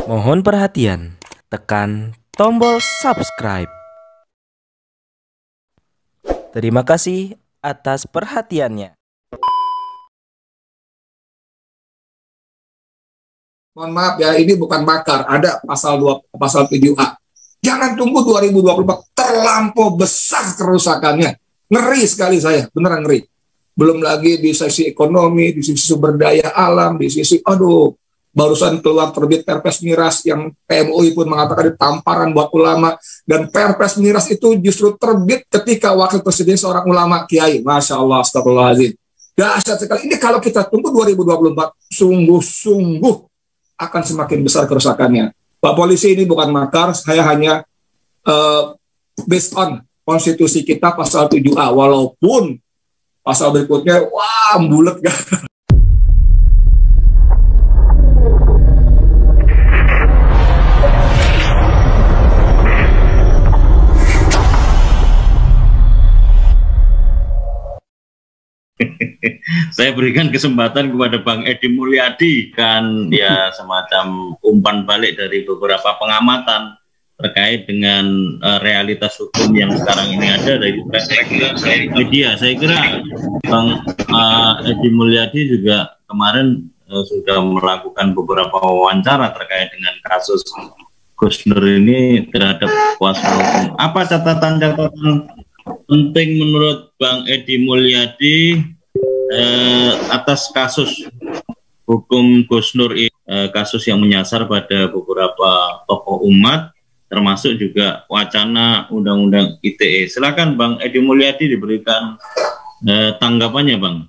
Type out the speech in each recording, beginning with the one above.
Mohon perhatian, tekan tombol subscribe. Terima kasih atas perhatiannya. Mohon maaf ya, ini bukan makar. Ada pasal 7A. Jangan tunggu 2024, terlampau besar kerusakannya. Ngeri sekali saya, beneran ngeri. Belum lagi di sisi ekonomi, di sisi sumber daya alam, di sisi, barusan keluar terbit Perpres Miras yang PMUI pun mengatakan tamparan buat ulama. Dan Perpres Miras itu justru terbit ketika wakil presiden seorang ulama kiai. Masya Allah, astagfirullahaladzim. Dahsyat sekali. Ini kalau kita tunggu 2024, sungguh-sungguh akan semakin besar kerusakannya. Pak Polisi, ini bukan makar, saya hanya based on konstitusi kita pasal 7A, walaupun pasal berikutnya, bulet kan. Saya berikan kesempatan kepada Bang Edi Mulyadi, kan ya semacam umpan balik dari beberapa pengamatan terkait dengan realitas hukum yang sekarang ini ada dari media. Saya kira Bang Edi Mulyadi juga kemarin sudah melakukan beberapa wawancara terkait dengan kasus Gus Nur ini terhadap kuasa hukum. Apa catatan-catatan penting menurut Bang Edi Mulyadi atas kasus hukum Gus Nur ini, kasus yang menyasar pada beberapa tokoh umat, termasuk juga wacana undang-undang ITE. Silakan Bang Edi Mulyadi diberikan tanggapannya, Bang.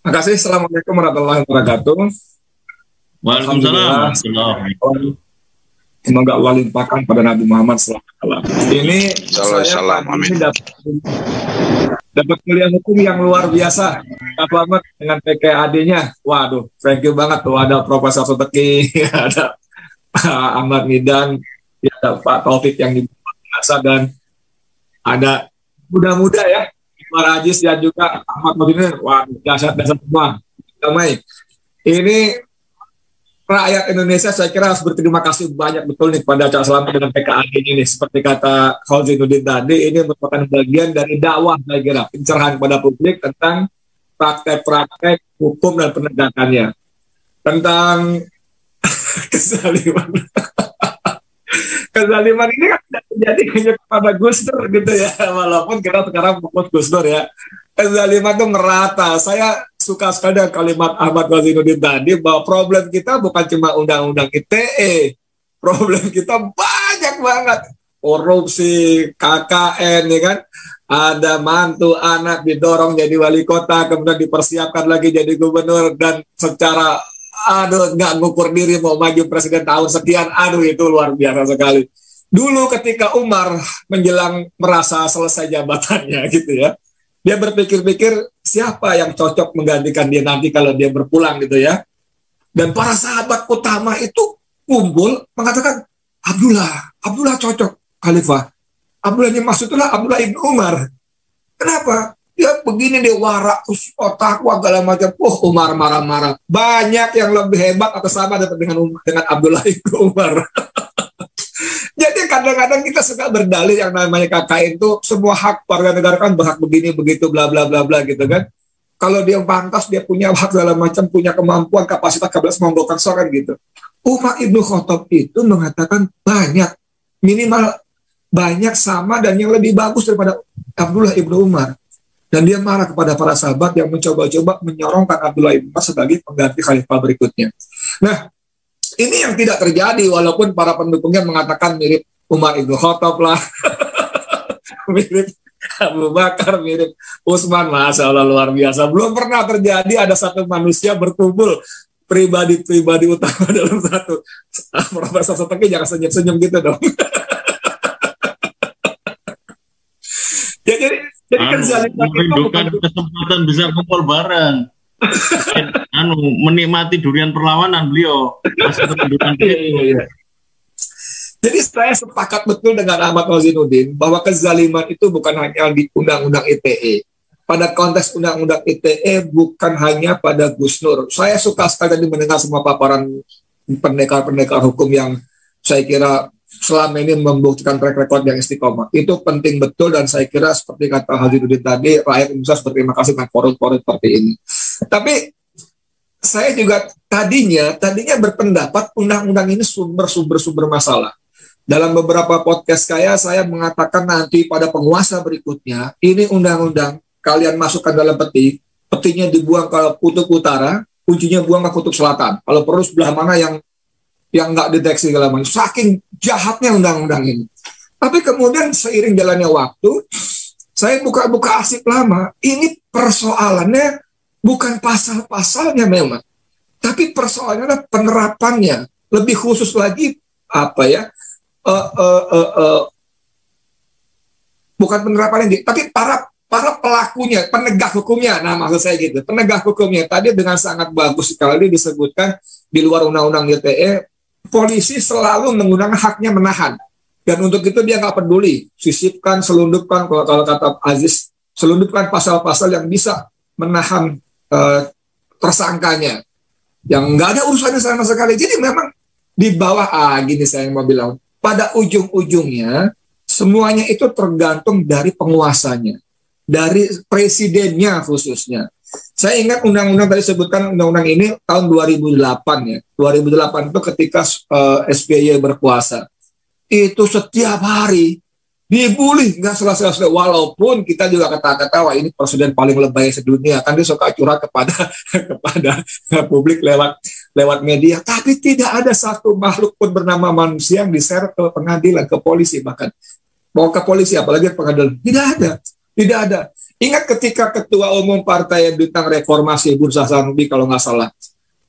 Terima kasih. Assalamualaikum warahmatullahi wabarakatuh. Waalaikumsalam. Semoga Allah limpahkan pada Nabi Muhammad SAW. Ini saya dapat kuliah hukum yang luar biasa. Selamat dengan PKAD-nya. Waduh, thank you banget tuh. Ada Profesor Soteki, ada Ahmad Midan, ada Pak Taufik yang biasa, dan ada muda-muda ya, Pak Rajis dan juga Ahmad Mudin. Waduh, dasar-dasar semua. Damai. Ini rakyat Indonesia saya kira harus berterima kasih banyak betul nih kepada Cak Selamat dengan PKAD ini. Seperti kata Khawzinuddin tadi, ini merupakan bagian dari dakwah, saya kira, pencerahan kepada publik tentang praktek-praktek hukum dan penegakannya. Tentang kezaliman. Kezaliman ini kan tidak terjadi hanya kepada Gus Nur gitu ya, walaupun kita sekarang fokus Gus Nur ya. Kezaliman itu merata. Saya suka sekali dengan kalimat Ahmad Khawzinuddin tadi, bahwa problem kita bukan cuma undang-undang ITE, problem kita banyak banget. Korupsi, KKN, ya kan? Ada mantu anak didorong jadi wali kota, kemudian dipersiapkan lagi jadi gubernur, dan secara nggak ngukur diri mau maju presiden tahun sekian. Itu luar biasa sekali. Dulu ketika Umar menjelang merasa selesai jabatannya gitu ya, dia berpikir-pikir siapa yang cocok menggantikan dia nanti kalau dia berpulang gitu ya. Dan para sahabat utama itu kumpul mengatakan Abdullah cocok khalifah. Abdullah ini maksudnya Abdullah ibn Umar. Kenapa? Dia begini, dia warak, otak, segala macam. Umar marah-marah. Banyak yang lebih hebat atau sama dengan Abdullah ibn Umar. Jadi kadang-kadang kita suka berdalih yang namanya KKN itu semua hak warga negara, kan berhak begini begitu bla bla bla bla gitu kan. Kalau dia pantas, dia punya hak segala macam, punya kemampuan, kapasitas, menggolkan kan gitu. Umar ibnu Khattab itu mengatakan minimal banyak sama dan yang lebih bagus daripada Abdullah ibnu Umar. Dan dia marah kepada para sahabat yang mencoba-coba menyorongkan Abdullah ibnu Umar sebagai pengganti khalifah berikutnya. Nah, ini yang tidak terjadi, walaupun para pendukungnya mengatakan mirip Umar ibnu Khattab lah, mirip Abu Bakar, mirip Utsman. Masya Allah, luar biasa. Belum pernah terjadi ada satu manusia berkumpul pribadi-pribadi utama dalam satu. Profesor Soteki jangan senyum-senyum gitu dong. jadi kezaliman itu bukan kesempatan bisa kumpul bareng. Menikmati durian perlawanan beliau. Jadi saya sepakat betul dengan Ahmad Khawzinuddin bahwa kezaliman itu bukan hanya di undang-undang ITE, pada konteks undang-undang ITE bukan hanya pada Gus Nur. Saya suka sekali tadi mendengar semua paparan pendekar-pendekar hukum yang saya kira selama ini membuktikan track record yang istiqomah. Itu penting betul, dan saya kira seperti kata Haji Nurdin tadi, rakyat Indonesia berterima kasih dengan forum-forum seperti ini. Tapi saya juga tadinya berpendapat undang-undang ini sumber masalah. Dalam beberapa podcast saya mengatakan nanti pada penguasa berikutnya, ini undang-undang kalian masukkan dalam peti, petinya dibuang ke kutub utara, kuncinya buang ke kutub selatan. Kalau perlu sebelah mana yang nggak deteksi segala macam. Saking jahatnya undang-undang ini. Tapi kemudian seiring jalannya waktu, saya buka-buka arsip lama. Ini persoalannya bukan pasal-pasalnya memang, tapi persoalannya adalah penerapannya. Lebih khusus lagi bukan penerapannya, tapi para pelakunya, penegak hukumnya. Nah, maksud saya gitu, penegak hukumnya tadi dengan sangat bagus sekali disebutkan di luar undang-undang ITE, polisi selalu menggunakan haknya menahan, dan untuk itu dia nggak peduli, sisipkan, selundupkan, kalau kata Aziz, selundupkan pasal-pasal yang bisa menahan tersangkanya, yang nggak ada urusannya sama sekali. Jadi memang di bawah gini saya mau bilang, pada ujung-ujungnya semuanya itu tergantung dari penguasanya, dari presidennya khususnya. Saya ingat undang-undang tadi sebutkan, undang-undang ini tahun 2008 ya. 2008 itu ketika SBY berkuasa. Itu setiap hari dibully, nggak selesai-selesai. Walaupun kita juga kata-kata, wah ini presiden paling lebay sedunia. Kan dia suka curhat kepada publik lewat media. Tapi tidak ada satu makhluk pun bernama manusia yang diseret ke pengadilan, ke polisi bahkan. Mau ke polisi, apalagi ke pengadilan. Tidak ada. Ingat ketika Ketua Umum Partai Bintang Reformasi, Bursa Sanubi kalau nggak salah,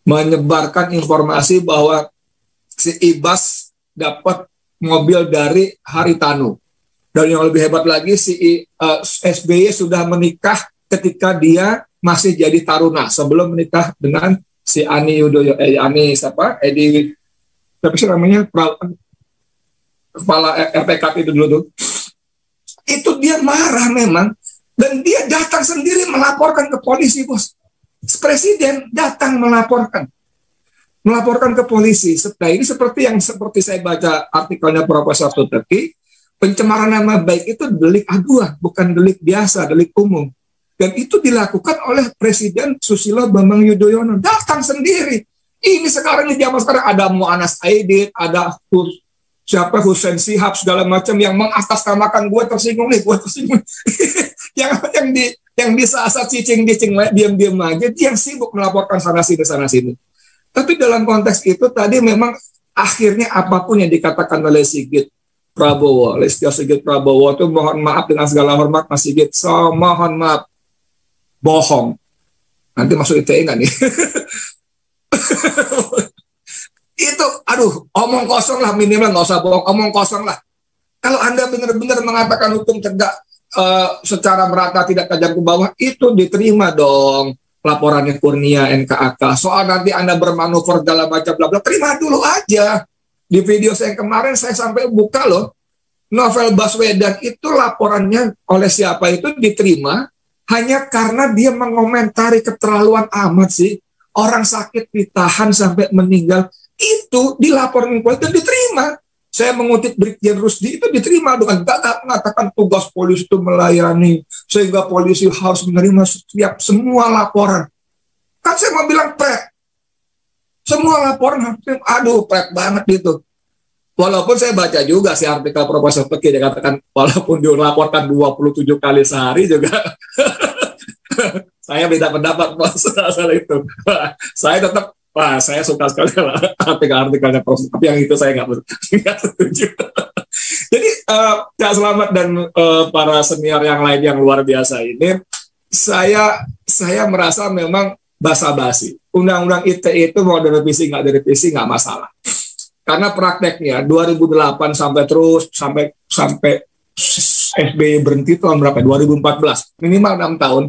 menyebarkan informasi bahwa si Ibas dapat mobil dari Haritanu. Dan yang lebih hebat lagi, si SBY sudah menikah ketika dia masih jadi taruna, sebelum menikah dengan si Ani Yudhoyono, Edi, tapi sih namanya, kepala RPKP itu dulu tuh. Itu dia marah memang, dan dia datang sendiri melaporkan ke polisi, bos. Presiden datang melaporkan ke polisi. Nah, ini seperti saya baca artikelnya Profesor Suteki, pencemaran nama baik itu delik aduan, bukan delik biasa, delik umum. Dan itu dilakukan oleh Presiden Susilo Bambang Yudhoyono. Datang sendiri. Ini sekarang di zaman sekarang ada Mu'anas Aidit, ada Hussein Sihab, segala macam yang mengatasnamakan gue tersinggung. yang di saat cicing-cicing diam-diam aja, dia yang sibuk melaporkan sana sini. Tapi dalam konteks itu tadi memang akhirnya apapun yang dikatakan oleh Listio Sigit Prabowo itu, mohon maaf dengan segala hormat Mas Sigit, mohon maaf, bohong. Nanti masuk ITE nggak nih? Itu, omong kosong lah, minimal nggak usah bohong, omong kosong lah. Kalau Anda benar-benar mengatakan hukum tegak secara merata, tidak tajam ke bawah, itu diterima dong laporannya Kurnia NKAK. Soal nanti Anda bermanuver dalam macam bla bla, terima dulu aja. Di video saya yang kemarin saya sampai buka loh, Novel Baswedan itu laporannya oleh siapa itu diterima hanya karena dia mengomentari keterlaluan amat sih. Orang sakit ditahan sampai meninggal, itu dilaporkan polisi dan diterima. Saya mengutip Brigjen Rusdi, itu diterima dengan gagah mengatakan tugas polisi itu melayani, sehingga polisi harus menerima semua laporan. Kan saya mau bilang semua laporan, prek banget gitu. Walaupun saya baca juga si artikel Profesor Peki, dia katakan walaupun dilaporkan 27 kali sehari juga saya beda pendapat soal itu. Saya tetap, saya suka sekali artikel-artikelnya Prof. Tapi yang itu saya nggak setuju. Jadi Cak Selamat dan para senior yang lain yang luar biasa ini, saya merasa memang basa-basi. Undang-undang ITE itu mau direvisi nggak masalah. Karena prakteknya 2008 sampai SBY berhenti tahun berapa? 2014, minimal 6 tahun.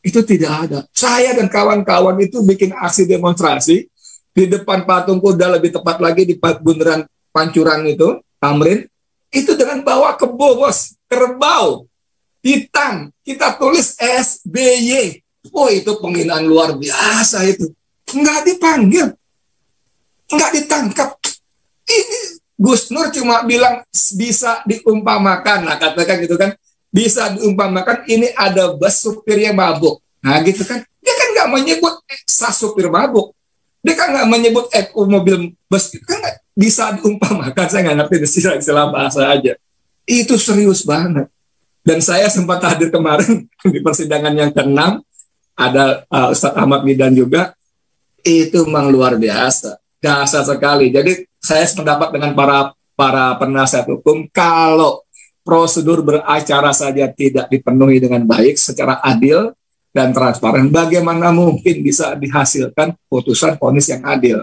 Itu tidak ada. Saya dan kawan-kawan itu bikin aksi demonstrasi di depan patung kuda, lebih tepat lagi di bundaran Pancuran itu, Tamrin, itu dengan bawa kebo, bos, kerbau. hitam, kita tulis SBY. Oh, itu penghinaan luar biasa itu. Nggak dipanggil, nggak ditangkap. Ini Gus Nur cuma bilang bisa diumpamakan, nah katakan gitu kan, bisa diumpamakan ini ada bus supirnya mabuk. Nah gitu kan, dia kan nggak menyebut supir mabuk, dia kan nggak menyebut mobil bus, itu kan gak bisa diumpamakan. Saya nggak ngerti istilah bahasa aja. Itu serius banget. Dan saya sempat hadir kemarin di persidangan yang ke-6, ada Ustadz Ahmad Midan juga. Itu memang luar biasa, dahsyat sekali. Jadi saya sependapat dengan para penasihat hukum, kalau prosedur beracara saja tidak dipenuhi dengan baik, secara adil dan transparan, bagaimana mungkin bisa dihasilkan putusan vonis yang adil?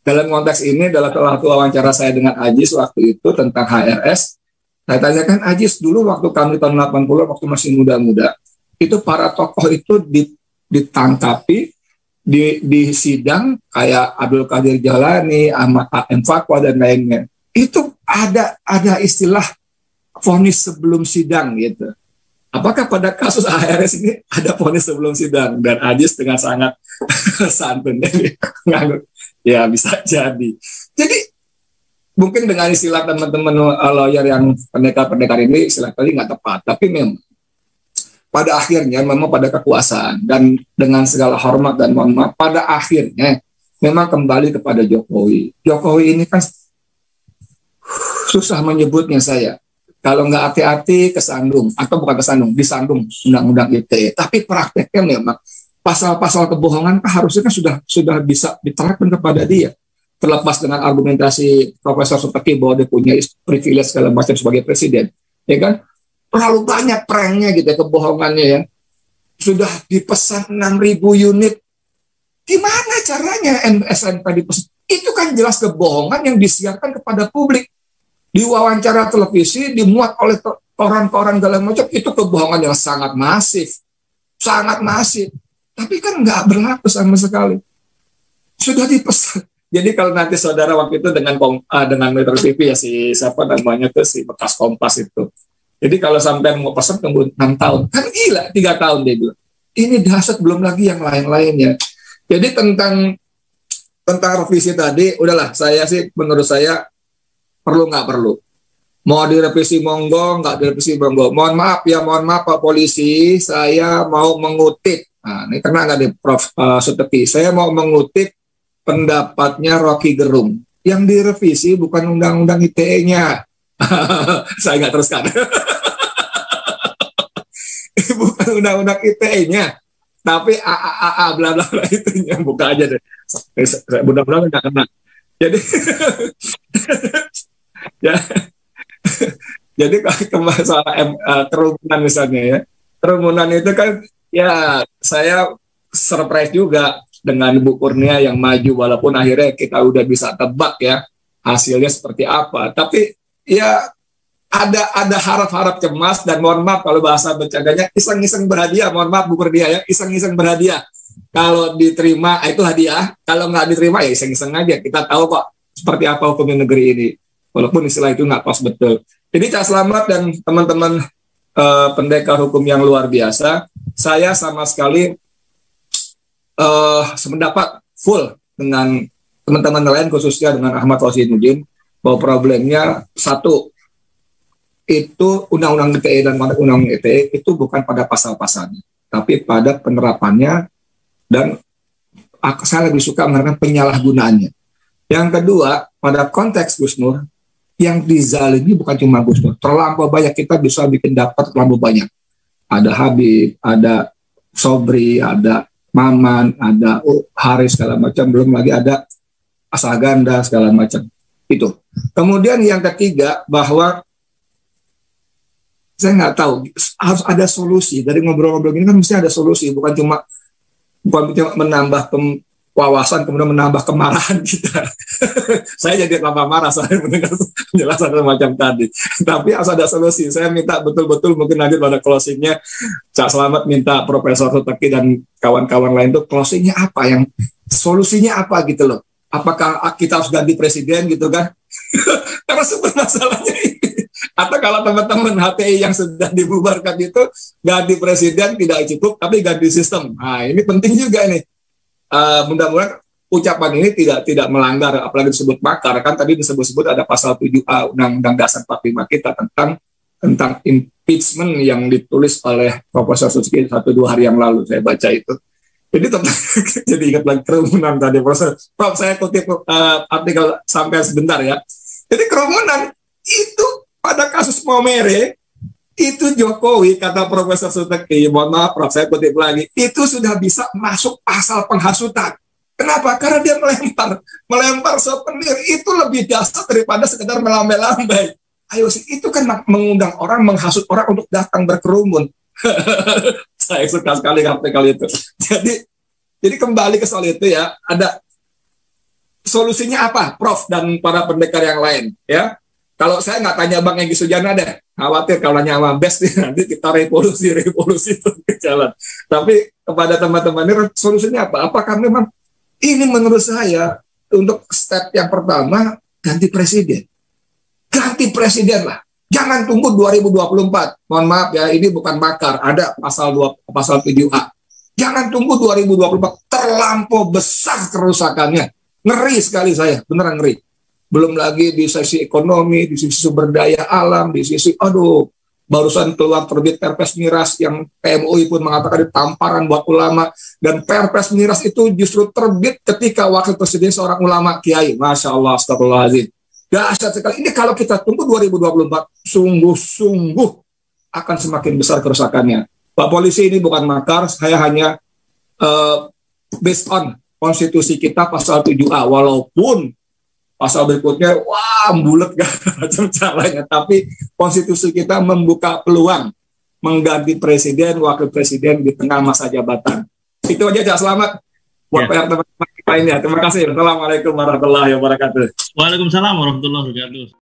Dalam konteks ini, dalam salah satu wawancara saya dengan Ajis waktu itu tentang HRS, saya tanyakan, Ajis, dulu waktu kami tahun 80, waktu masih muda-muda, itu para tokoh itu ditangkapi, di sidang kayak Abdul Qadir Jalani, Ahmad A.M. Fatwa dan lainnya. Itu ada istilah vonis sebelum sidang gitu. Apakah pada kasus HRS ini ada vonis sebelum sidang? Dan Ajis dengan sangat santun ya bisa jadi. Jadi mungkin dengan istilah teman-teman lawyer yang pendekar-pendekar ini istilah tadi nggak tepat, tapi memang pada akhirnya memang pada kekuasaan dan dengan segala hormat dan mohon maaf, pada akhirnya memang kembali kepada Jokowi. Jokowi ini kan susah menyebutnya saya. Kalau nggak hati-hati kesandung, atau bukan kesandung, disandung undang-undang ITE. Tapi prakteknya memang pasal-pasal kebohongan harusnya kan sudah bisa diterapkan kepada dia. Terlepas dengan argumentasi Profesor Subeki bahwa dia punya privilege segala macam sebagai presiden, ya kan? Terlalu banyak pranknya gitu ya, kebohongannya ya. Sudah dipesan 6.000 unit. Gimana caranya SNP dipesan? Itu kan jelas kebohongan yang disiarkan kepada publik. Di wawancara televisi, dimuat oleh koran-koran dalam macam, itu kebohongan yang sangat masif. Sangat masif. Tapi kan nggak berlaku sama sekali. Sudah dipesan. Jadi kalau nanti saudara waktu itu dengan Metro TV ya, si siapa namanya tuh, si bekas Kompas itu. Jadi kalau sampai mau pesan tunggu 6 tahun, kan gila, 3 tahun dia bilang. Ini dahsyat, belum lagi yang lain-lainnya. Jadi tentang revisi tadi, udahlah, saya sih menurut saya perlu nggak perlu. Mau direvisi monggo, nggak direvisi monggo. Mohon maaf Pak Polisi, saya mau mengutip. Nah, ini kena nggak di Prof. Subeki? Saya mau mengutip pendapatnya Rocky Gerung. Yang direvisi bukan undang-undang ITE-nya. Saya nggak teruskan. Bukan undang-undang ITE-nya, tapi AAA bla bla bla itunya, buka aja deh. Mudah-mudahan nggak kena. Jadi ya, jadi kalau masalah kerumunan misalnya ya, kerumunan itu kan ya saya surprise juga dengan Bu Kurnia yang maju, walaupun akhirnya kita udah bisa tebak ya hasilnya seperti apa. Tapi ya ada harap-harap cemas, dan mohon maaf kalau bahasa bercandanya iseng-iseng berhadiah. Mohon maaf Bu Kurnia ya, iseng-iseng berhadiah. Kalau diterima itu hadiah, kalau nggak diterima ya iseng-iseng aja. Kita tahu kok seperti apa hukum di negeri ini, walaupun istilah itu nggak pas betul. Jadi Cak Slamet dan teman-teman pendekar hukum yang luar biasa, saya sama sekali sependapat full dengan teman-teman lain, khususnya dengan Ahmad Rosinuddin, bahwa problemnya satu, itu undang-undang ITE dan undang-undang ITE itu bukan pada pasal-pasalnya, tapi pada penerapannya, dan saya lebih suka mengatakan penyalahgunaannya. Yang kedua, pada konteks Gus Nur, yang dizalimi bukan cuma Gus Nur, terlampau banyak. Kita bisa bikin dapat terlampau banyak. Ada Habib, ada Sobri, ada Maman, ada Haris segala macam, belum lagi ada Asaganda segala macam. Itu. Kemudian yang ketiga, bahwa saya nggak tahu, harus ada solusi. Dari ngobrol-ngobrol ini kan mesti ada solusi, bukan cuma menambah wawasan kemudian menambah kemarahan kita. Saya jadi tambah marah saya mendengar penjelasan semacam tadi. Tapi harus ada solusi. Saya minta betul-betul, mungkin nanti pada closingnya Cak Slamet minta Profesor Subeki dan kawan-kawan lain itu closingnya apa, yang solusinya apa gitu loh. Apakah kita harus ganti presiden gitu kan? Karena sumber masalahnya ini Atau kalau teman-teman HTI yang sudah dibubarkan itu ganti presiden tidak cukup, tapi ganti sistem. Nah, ini penting juga nih. Mudah-mudahan ucapan ini tidak melanggar, apalagi disebut makar. Kan tadi disebut-sebut ada pasal 7A Undang-Undang Dasar 45 kita tentang impeachment yang ditulis oleh Profesor Suski 1-2 hari yang lalu. Saya baca itu. Jadi jadi ingat lagi kerumunan tadi. Prof, saya kutip artikel sampai sebentar ya. Jadi kerumunan itu pada kasus Momere itu Jokowi, kata Profesor Suteki, mohon maaf Prof, saya kutip lagi, itu sudah bisa masuk pasal penghasutan. Kenapa? Karena dia melempar souvenir itu lebih dasar daripada sekedar melambai-lambai. Ayo sih, itu kan mengundang orang, menghasut orang untuk datang berkerumun. Saya suka sekali artikel itu. Jadi kembali ke soal itu ya, ada solusinya apa, Prof dan para pendekar yang lain ya. Kalau saya nggak tanya Bang Egy Sujana deh, khawatir kalau nanya sama Bes nanti kita revolusi itu ke jalan. Tapi kepada teman-teman ini solusinya apa? Apakah memang ini menurut saya untuk step yang pertama ganti presiden lah. Jangan tunggu 2024. Mohon maaf ya, ini bukan makar. Ada pasal 7A. Jangan tunggu 2024. Terlampau besar kerusakannya. Ngeri sekali saya, beneran ngeri. Belum lagi di sisi ekonomi, di sisi sumber daya alam, di sisi, barusan keluar terbit Perpres Miras yang PMUI pun mengatakan tamparan buat ulama, dan Perpres Miras itu justru terbit ketika wakil presiden seorang ulama kiai. Masya Allah, astagfirullahaladzim. Dahsyat sekali. Ini kalau kita tunggu 2024, sungguh-sungguh akan semakin besar kerusakannya. Pak Polisi, ini bukan makar, saya hanya based on konstitusi kita pasal 7A, walaupun pasal berikutnya, bulet gak macam caranya. Tapi konstitusi kita membuka peluang mengganti presiden, wakil presiden di tengah masa jabatan. Itu aja, Cak. Selamat buat PR teman-teman lainnya. Terima kasih. Assalamualaikum warahmatullahi wabarakatuh. Waalaikumsalam warahmatullahi wabarakatuh.